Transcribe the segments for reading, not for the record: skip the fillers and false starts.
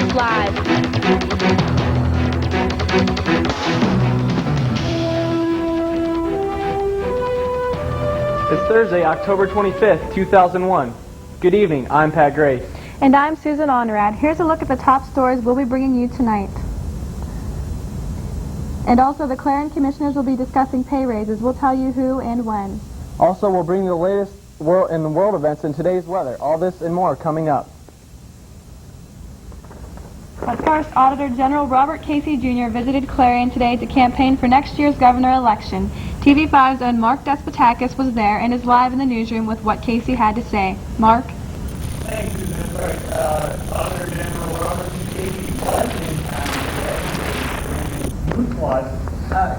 News Live. It's Thursday, October 25th, 2001. Good evening, I'm Pat Gray. And I'm Susan Onrad. Here's a look at the top stories we'll be bringing you tonight. And also, the Clarion commissioners will be discussing pay raises. We'll tell you who and when. Also, we'll bring you the latest world events and today's weather. All this and more coming up. But first, Auditor General Robert Casey Jr. visited Clarion today to campaign for next year's governor election. TV5's own Mark Despotakis was there and is live in the newsroom with what Casey had to say. Mark? Thank you, that's right. Auditor General Robert Casey was in town today. News Watch.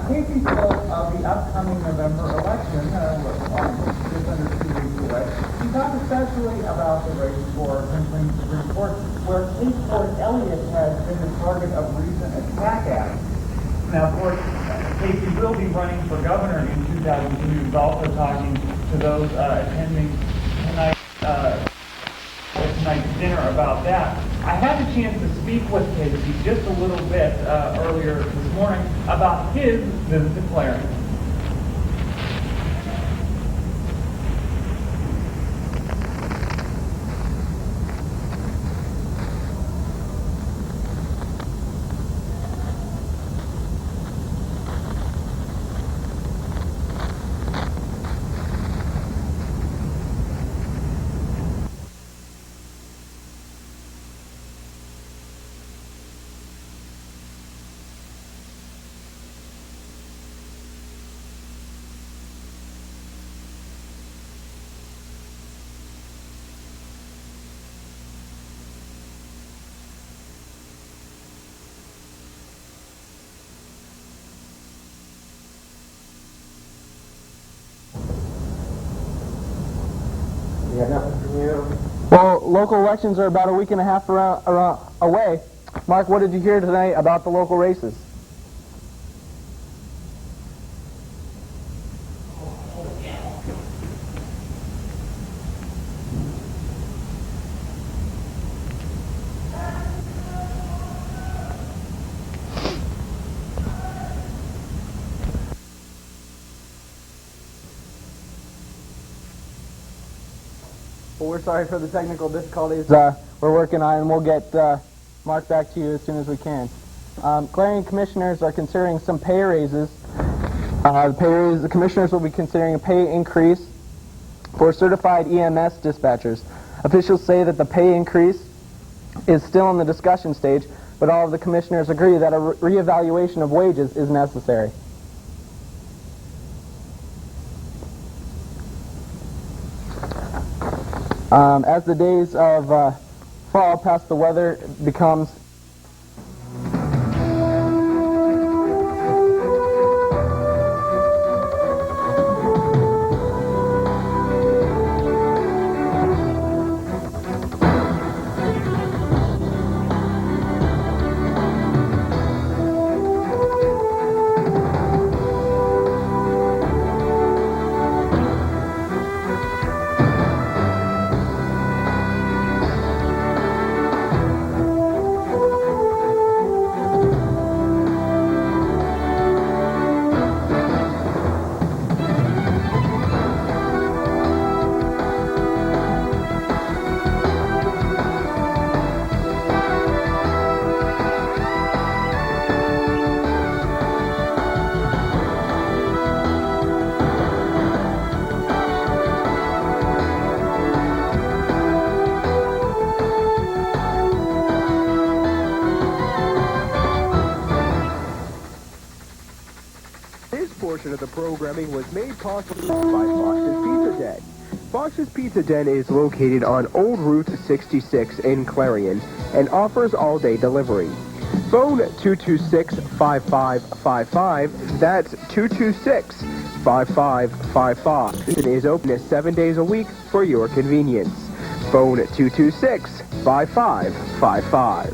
Casey spoke of the upcoming November election, just under 2 weeks away. He talked especially about the race for Princeton Supreme Court, where Kate Ford Elliott has been the target of recent attack acts. Now, of course, Casey will be running for governor in 2002. He's also talking to those attending tonight's dinner about that. I had the chance to speak with Casey just a little bit earlier this morning about his visit to Clarion. Well, local elections are about a week and a half away. Mark, what did you hear tonight about the local races? Well, we're sorry for the technical difficulties we're working on, and we'll get Mark back to you as soon as we can. Clarion commissioners are considering some pay raises. The commissioners will be considering a pay increase for certified EMS dispatchers. Officials say that the pay increase is still in the discussion stage, but all of the commissioners agree that a reevaluation of wages is necessary. As the days of fall pass, the weather becomes portion of the programming was made possible by Fox's Pizza Den. Fox's Pizza Den is located on Old Route 66 in Clarion and offers all-day delivery. Phone 226-5555. That's 226-5555. It is open 7 days a week for your convenience. Phone 226-5555.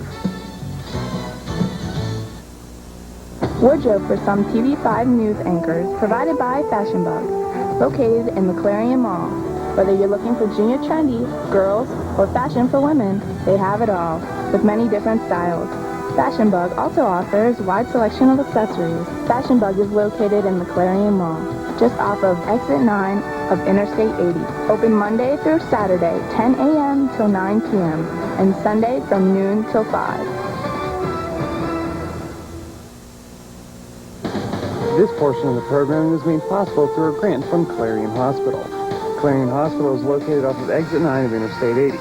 Wardrobe for some TV5 news anchors, provided by Fashion Bug, located in the Clarion Mall. Whether you're looking for junior trendy, girls, or fashion for women, they have it all. with many different styles. Fashion Bug also offers wide selection of accessories. Fashion Bug is located in the Clarion Mall, just off of Exit 9 of Interstate 80. Open Monday through Saturday, 10 a.m. till 9 p.m., and Sunday from noon till 5. This portion of the programming was made possible through a grant from Clarion Hospital. Clarion Hospital is located off of Exit 9 of Interstate 80.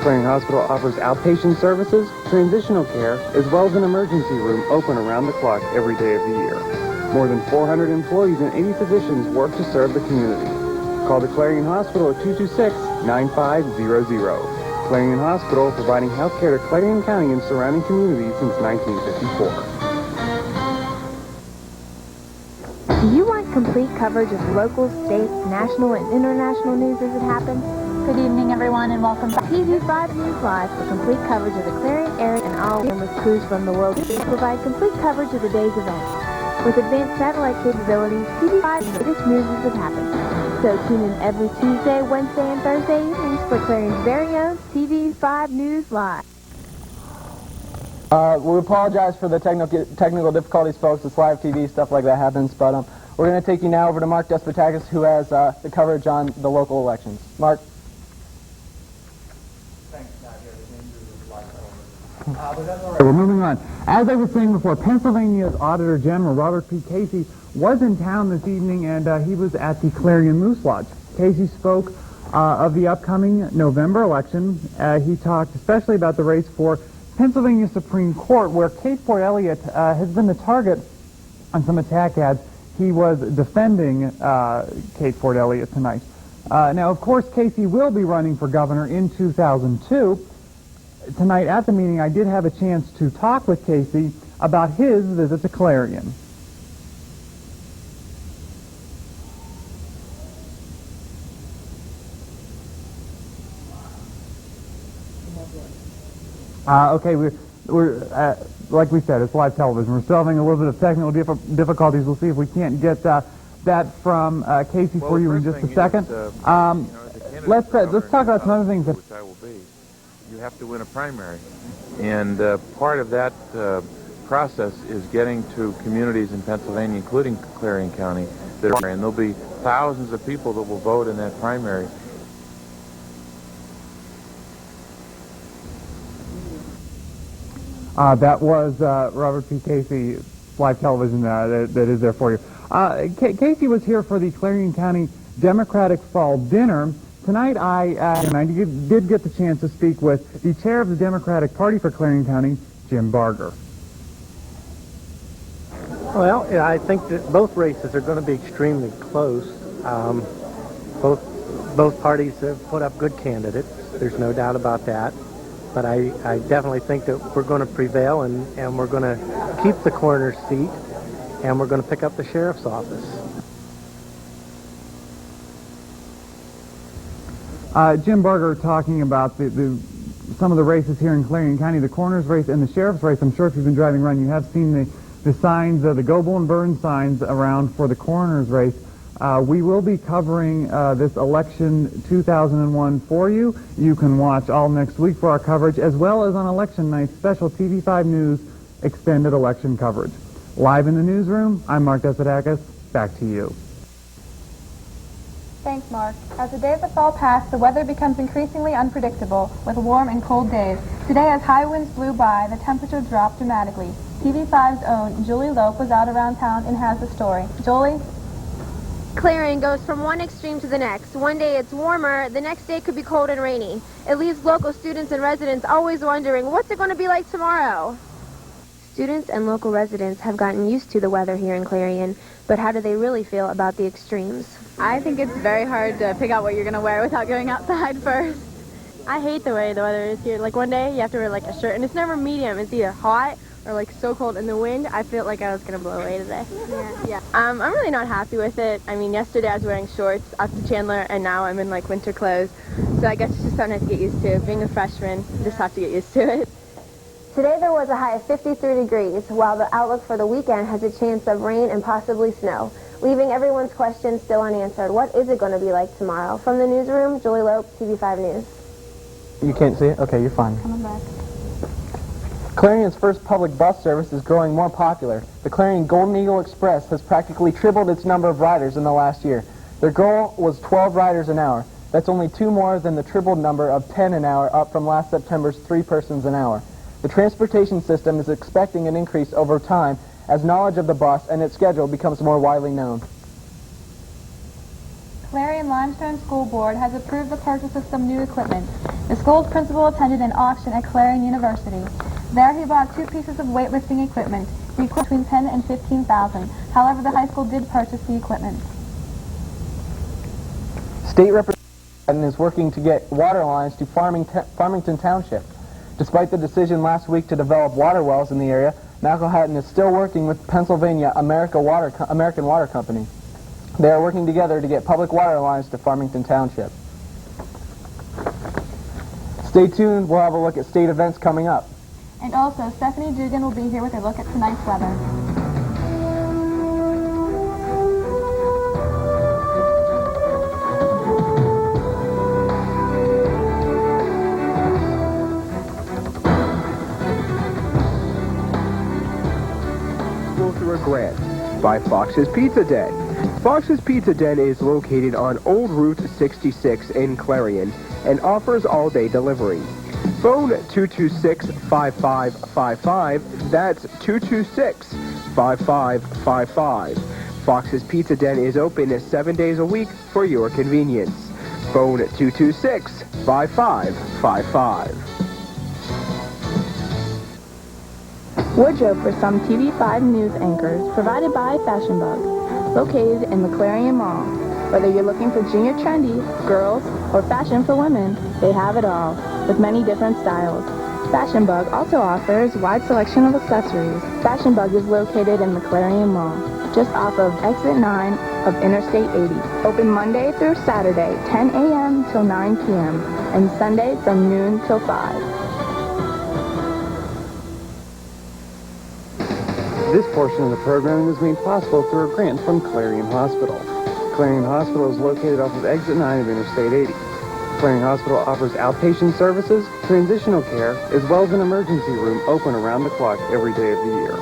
Clarion Hospital offers outpatient services, transitional care, as well as an emergency room open around the clock every day of the year. More than 400 employees and 80 physicians work to serve the community. Call the Clarion Hospital at 226-9500. Clarion Hospital, providing health care to Clarion County and surrounding communities since 1954. Do you want complete coverage of local, state, national, and international news as it happens? Good evening, everyone, and welcome back. TV5 News Live for complete coverage of the Clarion area and all with crews from the world. We provide complete coverage of the day's events. With advanced satellite capabilities, TV5 is the latest news as it happens. So tune in every Tuesday, Wednesday, and Thursday evenings for Clarion's very own TV5 News Live. We apologize for the technical difficulties, folks. It's live TV, stuff like that happens. But we're going to take you now over to Mark Despotakis, who has the coverage on the local elections. Mark. Thanks, Matt. But that's all right. We're moving on. As I was saying before, Pennsylvania's Auditor General, Robert P. Casey, was in town this evening, and he was at the Clarion Moose Lodge. Casey spoke of the upcoming November election. He talked especially about the race for Pennsylvania Supreme Court, where Kate Ford Elliott has been the target on some attack ads. He was defending Kate Ford Elliott tonight. Now, of course, Casey will be running for governor in 2002. Tonight at the meeting, I did have a chance to talk with Casey about his visit to Clarion. Okay, we're like we said, it's live television. We're still having a little bit of technical difficulties. We'll see if we can't get that from Casey for you in just a second. Let's talk about some other things. Which I will be. You have to win a primary, and part of that process is getting to communities in Pennsylvania, including Clarion County, and there'll be thousands of people that will vote in that primary. That was Robert P. Casey, live television that is there for you. Casey was here for the Clarion County Democratic Fall Dinner. Tonight I did get the chance to speak with the chair of the Democratic Party for Clarion County, Jim Barger. Well, I think that both races are going to be extremely close. Both parties have put up good candidates. There's no doubt about that. But I definitely think that we're going to prevail, and we're going to keep the coroner's seat, and we're going to pick up the sheriff's office. Jim Barger talking about some of the races here in Clarion County, the coroner's race and the sheriff's race. I'm sure if you've been driving around, you have seen the signs, the Goebel and Burns signs around for the coroner's race. We will be covering this election 2001 for you. You can watch all next week for our coverage, as well as on election night, special TV5 News extended election coverage. Live in the newsroom, I'm Mark Despotakis. Back to you. Thanks, Mark. As the days of fall pass, the weather becomes increasingly unpredictable, with warm and cold days. Today, as high winds blew by, the temperature dropped dramatically. TV5's own Julie Lope was out around town and has the story. Julie? Clarion goes from one extreme to the next. One day it's warmer, the next day could be cold and rainy. It leaves local students and residents always wondering, what's it going to be like tomorrow? Students and local residents have gotten used to the weather here in Clarion, but how do they really feel about the extremes? I think it's very hard to pick out what you're going to wear without going outside first. I hate the way the weather is here. Like one day you have to wear like a shirt, and it's never medium. It's either hot or like so cold in the wind. I feel like I was going to blow away today. Yeah. I'm really not happy with it. I mean, yesterday I was wearing shorts up to Chandler, and now I'm in like winter clothes. So I guess it's just something I have to get used to. Being a freshman, just have to get used to it. Today there was a high of 53 degrees, while the outlook for the weekend has a chance of rain and possibly snow, leaving everyone's questions still unanswered. What is it going to be like tomorrow? From the newsroom, Julie Lope, TV5 News. You can't see it? Okay, you're fine. Coming back. Clarion's first public bus service is growing more popular. The Clarion Golden Eagle Express has practically tripled its number of riders in the last year. Their goal was 12 riders an hour. That's only 2 more than the tripled number of 10 an hour, up from last September's 3 persons an hour. The transportation system is expecting an increase over time as knowledge of the bus and its schedule becomes more widely known. Clarion Limestone School Board has approved the purchase of some new equipment. The school's principal attended an auction at Clarion University. There he bought 2 pieces of weightlifting equipment, equal between $10,000 and $15,000. However, the high school did purchase the equipment. State Representative is working to get water lines to Farmington Township. Despite the decision last week to develop water wells in the area, McElhattan is still working with Pennsylvania American Water Company. They are working together to get public water lines to Farmington Township. Stay tuned, we'll have a look at state events coming up. And also, Stephanie Dugan will be here with a look at tonight's weather. Through a grant by Fox's Pizza Den. Fox's Pizza Den is located on Old Route 66 in Clarion and offers all-day delivery. Phone 226-5555. That's 226-5555. Fox's Pizza Den is open 7 days a week for your convenience. Phone 226-5555. Wardrobe for some TV5 news anchors, provided by Fashion Bug, located in the Clarion Mall. Whether you're looking for junior trendy, girls, or fashion for women, they have it all, with many different styles. Fashion Bug also offers a wide selection of accessories. Fashion Bug is located in the Clarion Mall, just off of Exit 9 of Interstate 80. Open Monday through Saturday, 10 a.m. till 9 p.m., and Sunday from noon till 5. This portion of the programming was made possible through a grant from Clarion Hospital. Clarion Hospital is located off of Exit 9 of Interstate 80. Clarion Hospital offers outpatient services, transitional care, as well as an emergency room open around the clock every day of the year.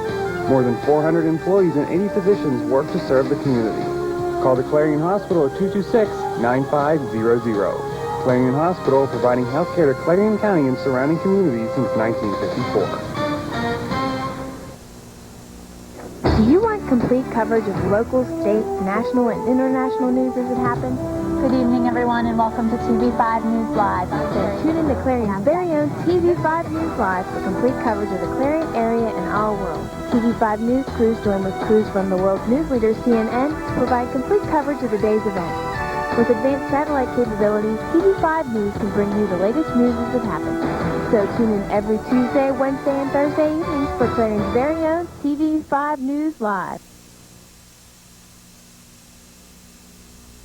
More than 400 employees and 80 physicians work to serve the community. Call the Clarion Hospital at 226-9500. Clarion Hospital, providing health care to Clarion County and surrounding communities since 1954. Do you want complete coverage of local, state, national, and international news as it happens? Good evening, everyone, and welcome to TV5 News Live. So tune in to Clarion's very own TV5 News Live for complete coverage of the Clarion area and our world. TV5 News crews join with crews from the world's news leader, CNN, to provide complete coverage of the day's events. With advanced satellite capabilities, TV5 News can bring you the latest news as it happens. So tune in every Tuesday, Wednesday, and Thursday evenings for Clarion's very own TV5 News Live.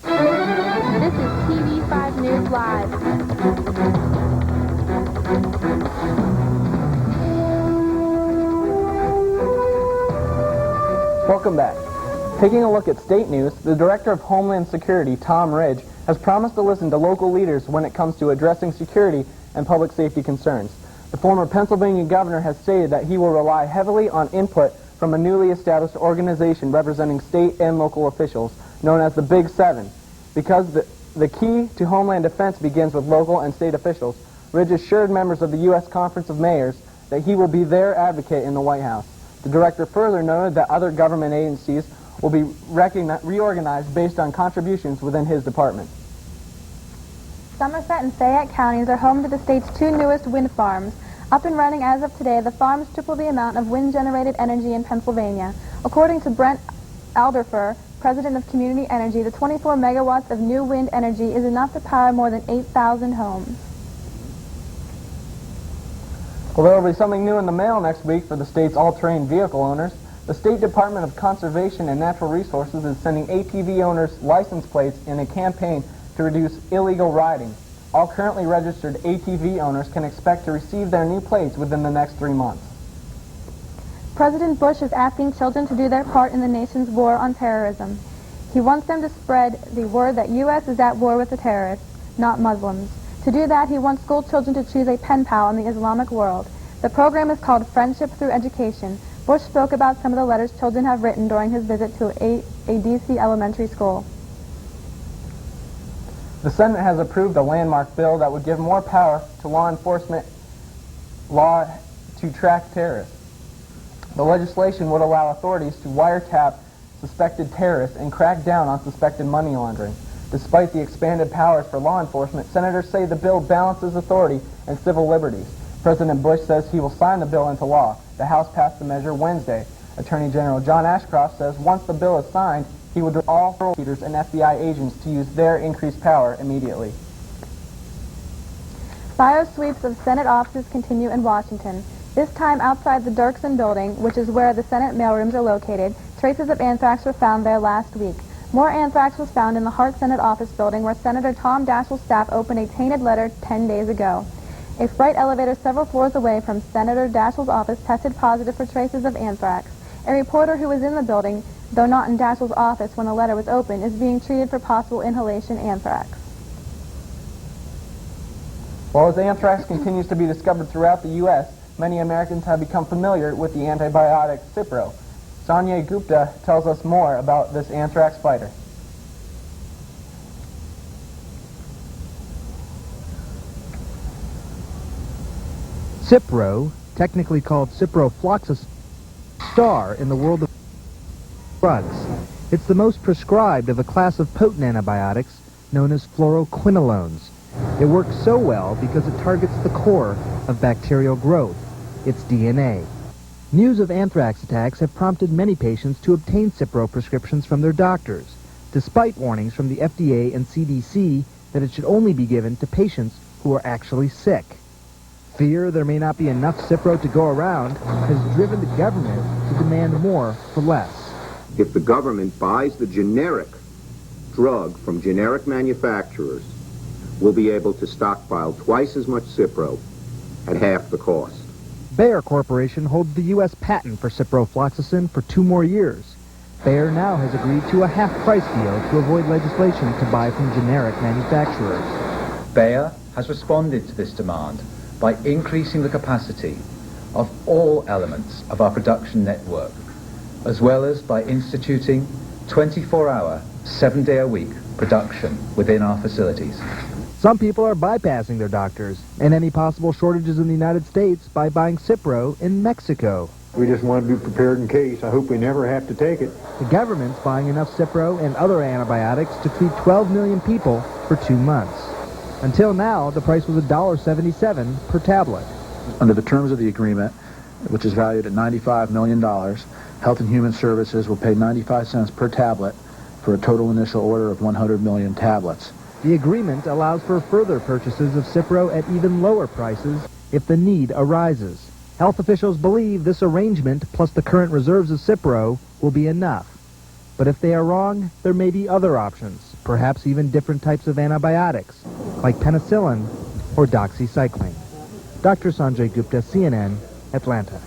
This is TV5 News Live. Welcome back. Taking a look at state news, the Director of Homeland Security, Tom Ridge, has promised to listen to local leaders when it comes to addressing security and public safety concerns. The former Pennsylvania governor has stated that he will rely heavily on input from a newly established organization representing state and local officials, known as the Big Seven. Because the key to Homeland Defense begins with local and state officials, Ridge assured members of the U.S. Conference of Mayors that he will be their advocate in the White House. The director further noted that other government agencies will be reorganized based on contributions within his department. Somerset and Fayette counties are home to the state's 2 newest wind farms. Up and running as of today, the farms triple the amount of wind-generated energy in Pennsylvania. According to Brent Alderfer, president of Community Energy, the 24 megawatts of new wind energy is enough to power more than 8,000 homes. Well, there will be something new in the mail next week for the state's all-terrain vehicle owners. The State Department of Conservation and Natural Resources is sending ATV owners license plates in a campaign to reduce illegal riding. All currently registered ATV owners can expect to receive their new plates within the next 3 months. President Bush is asking children to do their part in the nation's war on terrorism. He wants them to spread the word that U.S. is at war with the terrorists, not Muslims. To do that, he wants school children to choose a pen pal in the Islamic world. The program is called Friendship Through Education. Bush spoke about some of the letters children have written during his visit to a D.C. elementary school. The Senate has approved a landmark bill that would give more power to law enforcement to track terrorists. The legislation would allow authorities to wiretap suspected terrorists and crack down on suspected money laundering. Despite the expanded powers for law enforcement, senators say the bill balances authority and civil liberties. President Bush says he will sign the bill into law. The House passed the measure Wednesday. Attorney General John Ashcroft says once the bill is signed, he would direct all prosecutors and FBI agents to use their increased power immediately. Biosweeps of Senate offices continue in Washington. This time outside the Dirksen building, which is where the Senate mailrooms are located, traces of anthrax were found there last week. More anthrax was found in the Hart Senate office building where Senator Tom Daschle's staff opened a tainted letter 10 days ago. A freight elevator several floors away from Senator Daschle's office tested positive for traces of anthrax. A reporter who was in the building, though not in Daschle's office when the letter was opened, is being treated for possible inhalation anthrax. While as anthrax continues to be discovered throughout the U.S., many Americans have become familiar with the antibiotic Cipro. Sanjay Gupta tells us more about this anthrax fighter. Cipro, technically called ciprofloxacin, star in the world of drugs. It's the most prescribed of a class of potent antibiotics known as fluoroquinolones. It works so well because it targets the core of bacterial growth, its DNA. News of anthrax attacks have prompted many patients to obtain Cipro prescriptions from their doctors, despite warnings from the FDA and CDC that it should only be given to patients who are actually sick. Fear there may not be enough Cipro to go around has driven the government to demand more for less. If the government buys the generic drug from generic manufacturers, we'll be able to stockpile twice as much Cipro at half the cost. Bayer Corporation holds the U.S. patent for ciprofloxacin for 2 more years. Bayer now has agreed to a half-price deal to avoid legislation to buy from generic manufacturers. Bayer has responded to this demand by increasing the capacity of all elements of our production network, as well as by instituting 24-hour, 7-day-a-week production within our facilities. Some people are bypassing their doctors and any possible shortages in the United States by buying Cipro in Mexico. We just want to be prepared in case. I hope we never have to take it. The government's buying enough Cipro and other antibiotics to treat 12 million people for 2 months. Until now, the price was $1.77 per tablet. Under the terms of the agreement, which is valued at $95 million, Health and Human Services will pay 95 cents per tablet for a total initial order of 100 million tablets. The agreement allows for further purchases of Cipro at even lower prices if the need arises. Health officials believe this arrangement, plus the current reserves of Cipro, will be enough. But if they are wrong, there may be other options, perhaps even different types of antibiotics, like penicillin or doxycycline. Dr. Sanjay Gupta, CNN, Atlanta.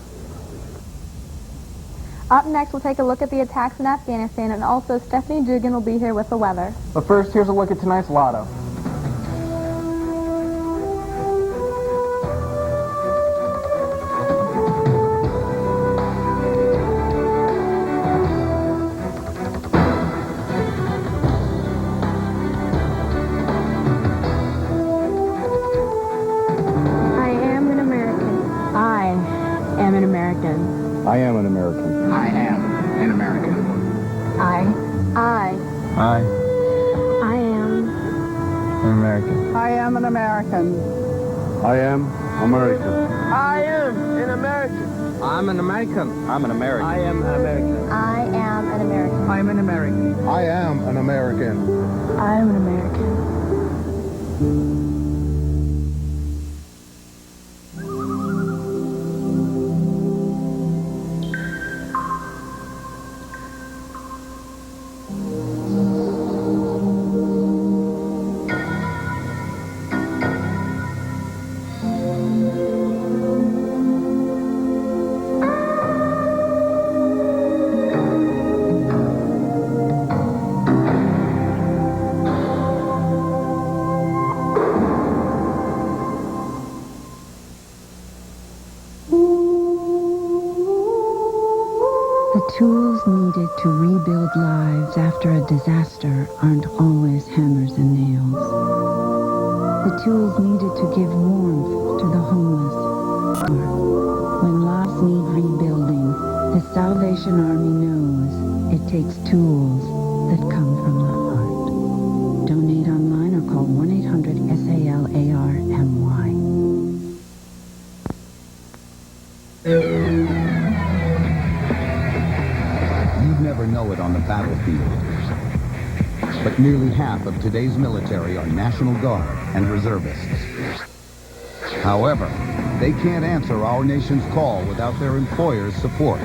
Up next, we'll take a look at the attacks in Afghanistan, and also Stephanie Dugan will be here with the weather. But first, here's a look at tonight's lotto. I am an American. I am an American. I am an American. I am an American. I am An American. I am an American. I am American. I am an American. I'm an American. I'm an American. I am an American. I am an American. I'm an American. I am an American. I am an American. tools needed to rebuild lives after a disaster aren't always hammers and nails. The tools needed to give warmth to the homeless. When lives need rebuilding, the Salvation Army knows it takes tools that come from the heart. Donate online or call 1-800-SALARMY. You'd never know it on the battlefield, but nearly half of today's military are National Guard and reservists. However, they can't answer our nation's call without their employer's support.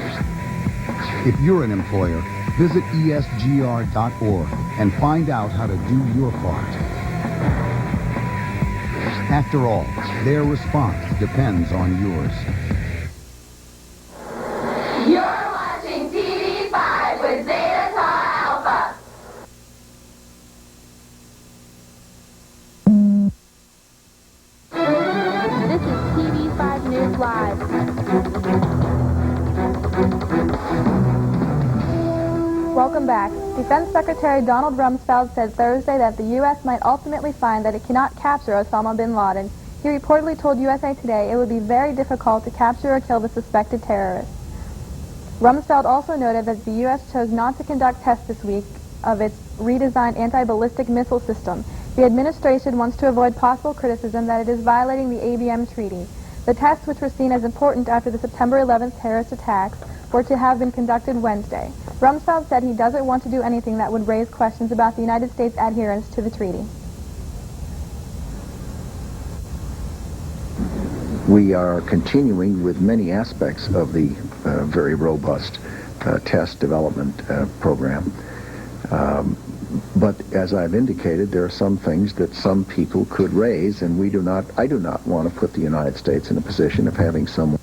If you're an employer, visit esgr.org and find out how to do your part. After all, their response depends on yours. You're watching TV5 with Zeta Tau Alpha. This is TV5 News Live. Welcome back. Defense Secretary Donald Rumsfeld said Thursday that the U.S. might ultimately find that it cannot capture Osama bin Laden. He reportedly told USA Today it would be very difficult to capture or kill the suspected terrorist. Rumsfeld also noted that the U.S. chose not to conduct tests this week of its redesigned anti-ballistic missile system. The administration wants to avoid possible criticism that it is violating the ABM treaty. The tests, which were seen as important after the September 11th terrorist attacks, were to have been conducted Wednesday. Rumsfeld said he doesn't want to do anything that would raise questions about the United States' adherence to the treaty. We are continuing with many aspects of the very robust test development program. But as I've indicated, there are some things that some people could raise, and I do not want to put the United States in a position of having someone.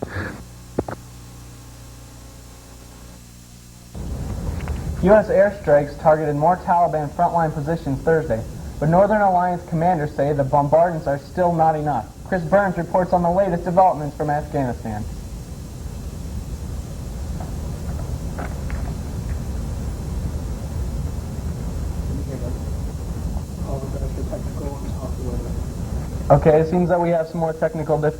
U.S. airstrikes targeted more Taliban frontline positions Thursday, but Northern Alliance commanders say the bombardments are still not enough. Chris Burns reports on the latest developments from Afghanistan. Okay, it seems that we have some more technical difficulties.